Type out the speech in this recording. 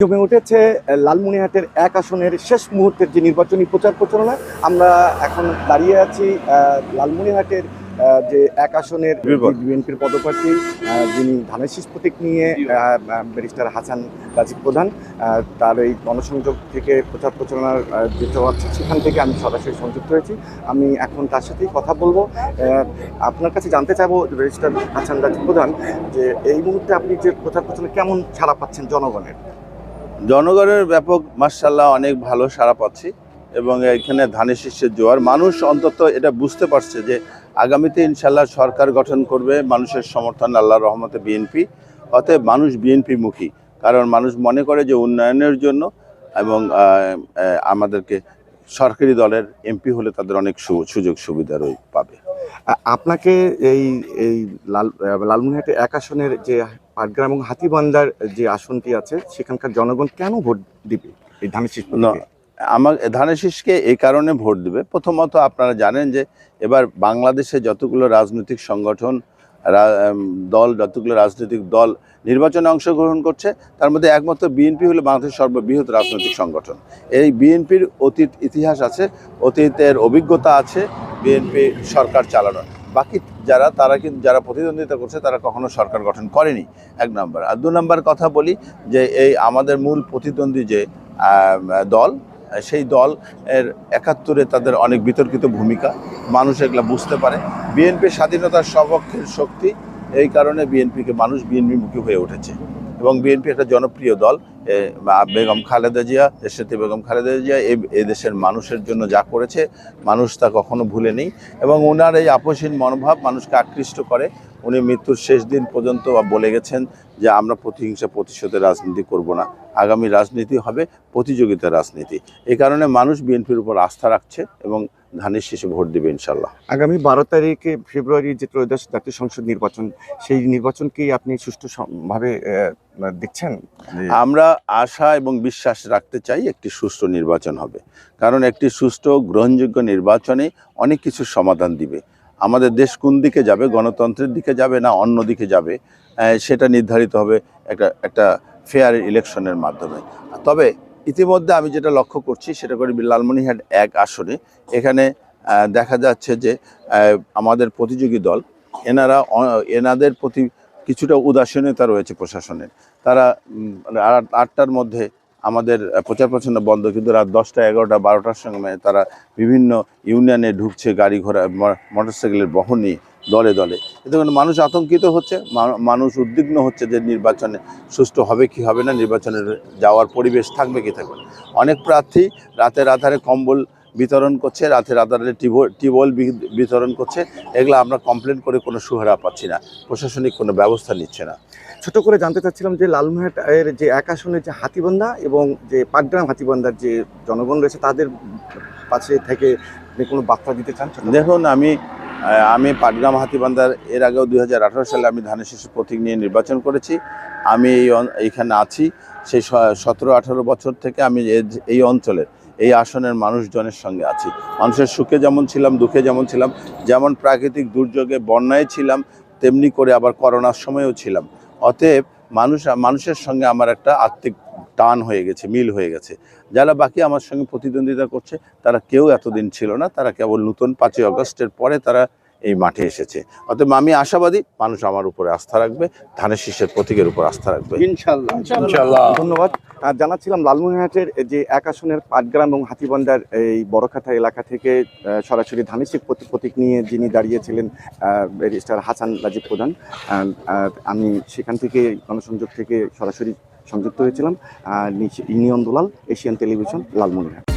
জমে উঠেছে লালমনিরহাটের এক আসনের শেষ মুহূর্তের যে নির্বাচনী প্রচার প্রচারণা। আমরা এখন দাঁড়িয়ে আছি লালমনিরহাটের যে এক আসনের বিএনপির পদপ্রার্থী, যিনি ধানের শীষ প্রতীক নিয়ে ব্যারিস্টার হাসান রাজীব প্রধান, তার এই গণসংযোগ থেকে প্রচার প্রচারণার যে চলছে সেখান থেকে আমি সরাসরি সংযুক্ত হয়েছি। আমি এখন তার সাথেই কথা বলবো। আপনার কাছে জানতে চাইবো ব্যারিস্টার হাসান রাজীব প্রধান, যে এই মুহূর্তে আপনি যে প্রচার প্রচারণা কেমন সাড়া পাচ্ছেন জনগণের? জনগণের ব্যাপক মাশাআল্লাহ অনেক ভালো সাড়া পাচ্ছি এবং এখানে ধানের শীষের জোয়ার। মানুষ অন্তত এটা বুঝতে পারছে যে আগামীতে ইনশাল্লাহ সরকার গঠন করবে মানুষের সমর্থন আল্লাহর রহমতে বিএনপি। অতএব মানুষ বিএনপি মুখী, কারণ মানুষ মনে করে যে উন্নয়নের জন্য এবং আমাদেরকে সরকারি দলের এমপি হলে তাদের অনেক সুযোগ সুবিধা পাবে। আপনাকে এই এই লালমনিরহাটে এক আসনের যে পাটগ্রাম এবং হাতীবান্ধার যে আসনটি আছে সেখানকার জনগণ কেন ভোট দিবে এই ধানের শীষ? আমার ধানের শীষকে এই কারণে ভোট দিবে, প্রথমত আপনারা জানেন যে এবার বাংলাদেশে যতগুলো রাজনৈতিক সংগঠন যতগুলো রাজনৈতিক দল নির্বাচনে অংশগ্রহণ করছে তার মধ্যে একমাত্র বিএনপি হলো বাংলাদেশের সর্ববৃহৎ রাজনৈতিক সংগঠন। এই বিএনপির অতীত ইতিহাস আছে, অতীতের অভিজ্ঞতা আছে বিএনপি সরকার চালানোর। বাকি তারা কিন্তু যারা প্রতিদ্বন্দ্বিতা করছে তারা কখনো সরকার গঠন করেনি, এক নম্বর। আর দু নম্বর কথা বলি যে এই আমাদের মূল প্রতিদ্বন্দ্বী যে দল, সেই দল এর ৭১-এ তাদের অনেক বিতর্কিত ভূমিকা, মানুষ এগুলো বুঝতে পারে। বিএনপি স্বাধীনতার সপক্ষের শক্তি, এই কারণে বিএনপিকে মানুষ বিএনপিমুখী হয়ে উঠেছে এবং বিএনপি একটা জনপ্রিয় দল। বেগম খালেদা জিয়া, দেশনেত্রী বেগম খালেদা জিয়া এই দেশের মানুষের জন্য যা করেছে মানুষ তা কখনো ভুলে নেই এবং ওনার এই আপোষহীন মনোভাব মানুষকে আকৃষ্ট করে। উনি মৃত্যুর শেষ দিন পর্যন্ত বলে গেছেন যে আমরা প্রতিহিংসা প্রতিশোধের রাজনীতি করব না, আগামী রাজনীতি হবে প্রতিযোগিতার রাজনীতি। এই কারণে মানুষ বিএনপির উপর আস্থা রাখছে এবং ধানের শীষে ভোট দেবে ইনশাল্লাহ। আগামী ১২ তারিখে ফেব্রুয়ারি যে ত্রয়োদশ জাতীয় সংসদ নির্বাচন, সেই নির্বাচনকেই আপনি সুষ্ঠুভাবে দেখছেন? আমরা আশা এবং বিশ্বাস রাখতে চাই একটি সুষ্ঠু নির্বাচন হবে, কারণ একটি সুষ্ঠু গ্রহণযোগ্য নির্বাচনে অনেক কিছুর সমাধান দিবে। আমাদের দেশ কোন দিকে যাবে, গণতন্ত্রের দিকে যাবে না অন্য দিকে যাবে, সেটা নির্ধারিত হবে একটা ফেয়ার ইলেকশনের মাধ্যমে। তবে ইতিমধ্যে আমি যেটা লক্ষ্য করছি সেটা করে লালমনিরহাট এক আসনে এখানে দেখা যাচ্ছে যে আমাদের প্রতিযোগী দল এনাদের প্রতি কিছুটা উদাসীনতা রয়েছে প্রশাসনের। তারা ৮টার মধ্যে আমাদের প্রচার প্রচারণা বন্ধ, কিন্তু রাত 10টা, 11টা, 12টার সময় তারা বিভিন্ন ইউনিয়নে ঢুকছে গাড়ি ঘোড়া মোটরসাইকেলের বহন নিয়ে দলে দলে। এতে করে মানুষ আতঙ্কিত হচ্ছে, মানুষ উদ্বিগ্ন হচ্ছে যে নির্বাচনে সুষ্ঠু হবে কি হবে না, নির্বাচনের যাওয়ার পরিবেশ থাকবে কি থাকবে না। অনেক প্রার্থী রাতের আধারে কম্বল বিতরণ করছে, রাতের আধারে টিউবওয়েল বিতরণ করছে। এগুলো আমরা কমপ্লেন করে কোনো সুহারা পাচ্ছি না, প্রশাসনিক কোনো ব্যবস্থা নিচ্ছে না। ছোট করে জানতে চাচ্ছিলাম যে লালমনিরহাটের যে এক আসনের যে হাতীবান্ধা এবং যে পাটগ্রাম হাতীবান্ধার যে জনগণ রয়েছে তাদের পাশে থেকে আপনি কোনো বার্তা দিতে চান? দেখুন, আমি পাটগ্রাম হাতীবান্ধার এর আগেও 2018 সালে আমি ধানের শীষ প্রতীক নিয়ে নির্বাচন করেছি। আমি এইখানে আছি সেই 17-18 বছর থেকে। আমি এই অঞ্চলের এই আসনের মানুষজনের সঙ্গে আছি। মানুষের সুখে যেমন ছিলাম, দুঃখে যেমন ছিলাম, যেমন প্রাকৃতিক দুর্যোগে বন্যায় ছিলাম, তেমনি করে আবার করোনার সময়ও ছিলাম। অতএব মানুষের সঙ্গে আমার একটা আত্মিক টান হয়ে গেছে, মিল হয়ে গেছে। যারা বাকি আমার সঙ্গে প্রতিদ্বন্দ্বিতা করছে তারা কেউ এতদিন ছিল না, তারা কেবল নতুন 5ই আগস্টের পরে তারা এই মাঠে এসেছে। অতএব আমি আশাবাদী মানুষ আমার উপরে আস্থা রাখবে, ধানের শীষের প্রতীকের উপর আস্থা রাখবে ইনশাআল্লাহ। ধন্যবাদ। জানাচ্ছিলাম লালমনিরহাটের যে এক আসনের পাটগ্রাম এবং হাতীবান্ধার এই বড়খাতা এলাকা থেকে সরাসরি ধানের শীষ প্রতীক নিয়ে যিনি দাঁড়িয়েছিলেন ব্যারিস্টার হাসান রাজীব প্রধান। আমি সেখান থেকে গণসংযোগ থেকে সরাসরি সংযুক্ত হয়েছিলাম। ইউনিয়ন দুলাল, এশিয়ান টেলিভিশন, লালমনিরহাট।